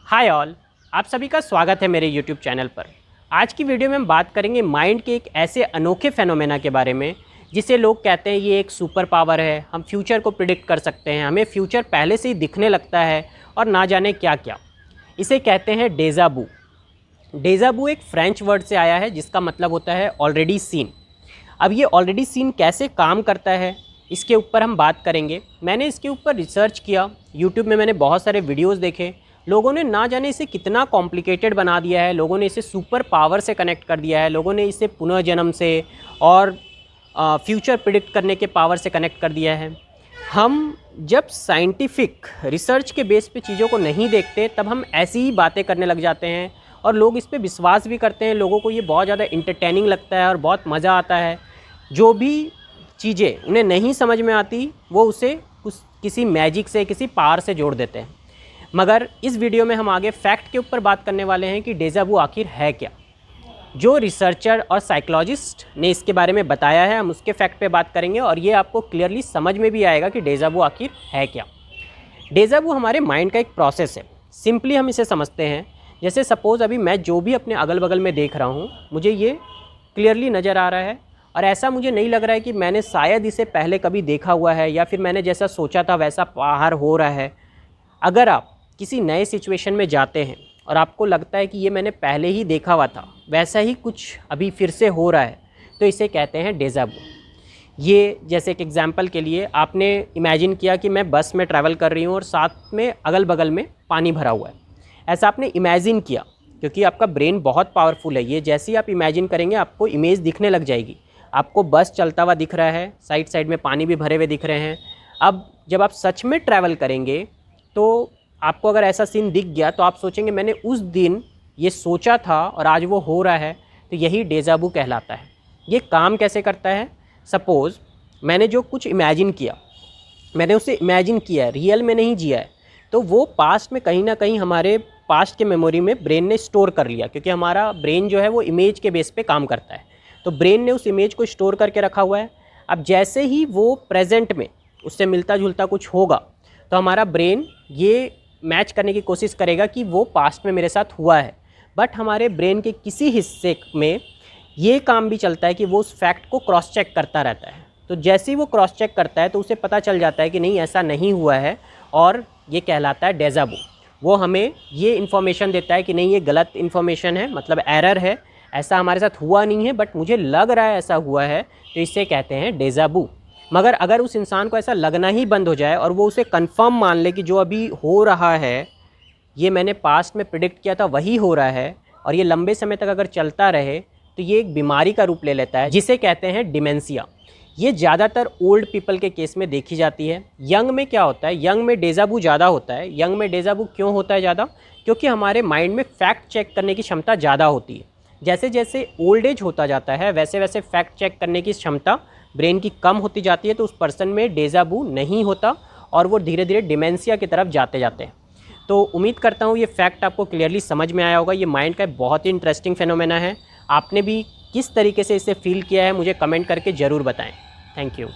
Hi all, आप सभी का स्वागत है मेरे यूट्यूब चैनल पर। आज की वीडियो में हम बात करेंगे माइंड के एक ऐसे अनोखे फेनोमेना के बारे में जिसे लोग कहते हैं ये एक सुपर पावर है, हम फ्यूचर को प्रिडिक्ट कर सकते हैं, हमें फ्यूचर पहले से ही दिखने लगता है और ना जाने क्या क्या। इसे कहते हैं डेजा वू। डेजा वू एक फ्रेंच वर्ड से आया है जिसका मतलब होता है ऑलरेडी सीन। अब ये ऑलरेडी सीन कैसे काम करता है इसके ऊपर हम बात करेंगे। मैंने इसके ऊपर रिसर्च किया, यूट्यूब में मैंने बहुत सारे वीडियोस देखे। लोगों ने ना जाने इसे कितना कॉम्प्लिकेटेड बना दिया है, लोगों ने इसे सुपर पावर से कनेक्ट कर दिया है, लोगों ने इसे पुनर्जन्म से और फ्यूचर प्रिडिक्ट करने के पावर से कनेक्ट कर दिया है। हम जब साइंटिफिक रिसर्च के बेस पे चीज़ों को नहीं देखते तब हम ऐसी ही बातें करने लग जाते हैं और लोग इस पे विश्वास भी करते हैं। लोगों को ये बहुत ज़्यादा इंटरटेनिंग लगता है और बहुत मज़ा आता है। जो भी चीज़ें उन्हें नहीं समझ में आती वो उसे किसी मैजिक से, किसी पावर से जोड़ देते हैं। मगर इस वीडियो में हम आगे फैक्ट के ऊपर बात करने वाले हैं कि डेजा वू आखिर है क्या। जो रिसर्चर और साइकोलॉजिस्ट ने इसके बारे में बताया है हम उसके फैक्ट पे बात करेंगे और ये आपको क्लियरली समझ में भी आएगा कि डेजा वू आखिर है क्या। डेजा वू हमारे माइंड का एक प्रोसेस है। सिंपली हम इसे समझते हैं जैसे सपोज़ अभी मैं जो भी अपने अगल बगल में देख रहा हूँ मुझे ये क्लियरली नज़र आ रहा है और ऐसा मुझे नहीं लग रहा है कि मैंने शायद इसे पहले कभी देखा हुआ है या फिर मैंने जैसा सोचा था वैसा बाहर हो रहा है। अगर आप किसी नए सिचुएशन में जाते हैं और आपको लगता है कि ये मैंने पहले ही देखा हुआ था, वैसा ही कुछ अभी फिर से हो रहा है, तो इसे कहते हैं डेजा वू। ये जैसे एक एग्जांपल के लिए आपने इमेजिन किया कि मैं बस में ट्रैवल कर रही हूँ और साथ में अगल बगल में पानी भरा हुआ है। ऐसा आपने इमेजिन किया क्योंकि आपका ब्रेन बहुत पावरफुल है। ये जैसे ही आप इमेजिन करेंगे आपको इमेज दिखने लग जाएगी। आपको बस चलता हुआ दिख रहा है, साइड साइड में पानी भी भरे हुए दिख रहे हैं। अब जब आप सच में ट्रैवल करेंगे तो आपको अगर ऐसा सीन दिख गया तो आप सोचेंगे मैंने उस दिन ये सोचा था और आज वो हो रहा है, तो यही डेजा वू कहलाता है। ये काम कैसे करता है? सपोज़ मैंने जो कुछ इमेजिन किया, मैंने उसे इमेजिन किया है, रियल में नहीं जिया है, तो वो पास्ट में कहीं ना कहीं हमारे पास्ट के मेमोरी में ब्रेन ने स्टोर कर लिया क्योंकि हमारा ब्रेन जो है वो इमेज के बेस पे काम करता है। तो ब्रेन ने उस इमेज को स्टोर करके रखा हुआ है। अब जैसे ही वो प्रेजेंट में उससे मिलता जुलता कुछ होगा तो हमारा ब्रेन ये मैच करने की कोशिश करेगा कि वो पास्ट में मेरे साथ हुआ है। बट हमारे ब्रेन के किसी हिस्से में ये काम भी चलता है कि वो उस फैक्ट को क्रॉस चेक करता रहता है। तो जैसे ही वो क्रॉस चेक करता है तो उसे पता चल जाता है कि नहीं ऐसा नहीं हुआ है और ये कहलाता है डेजा वू। वो हमें ये इन्फॉर्मेशन देता है कि नहीं ये गलत इन्फॉर्मेशन है, मतलब एरर है, ऐसा हमारे साथ हुआ नहीं है बट मुझे लग रहा है ऐसा हुआ है, तो इसे कहते हैं डेजा वू। मगर अगर उस इंसान को ऐसा लगना ही बंद हो जाए और वो उसे कंफर्म मान ले कि जो अभी हो रहा है ये मैंने पास्ट में प्रिडिक्ट किया था वही हो रहा है और ये लंबे समय तक अगर चलता रहे तो ये एक बीमारी का रूप ले लेता है जिसे कहते हैं डिमेंशिया। ये ज़्यादातर ओल्ड पीपल के केस में देखी जाती है। यंग में क्या होता है? यंग में डेजा वू ज़्यादा होता है। यंग में डेजा वू क्यों होता है ज़्यादा? क्योंकि हमारे माइंड में फैक्ट चेक करने की क्षमता ज़्यादा होती है। जैसे जैसे ओल्ड एज होता जाता है वैसे वैसे फैक्ट चेक करने की क्षमता ब्रेन की कम होती जाती है, तो उस पर्सन में डेजा वू नहीं होता और वो धीरे धीरे डिमेंशिया की तरफ जाते जाते हैं। तो उम्मीद करता हूँ ये फैक्ट आपको क्लियरली समझ में आया होगा। ये माइंड का बहुत ही इंटरेस्टिंग फेनोमेना है। आपने भी किस तरीके से इसे फील किया है मुझे कमेंट करके ज़रूर बताएं। Thank you.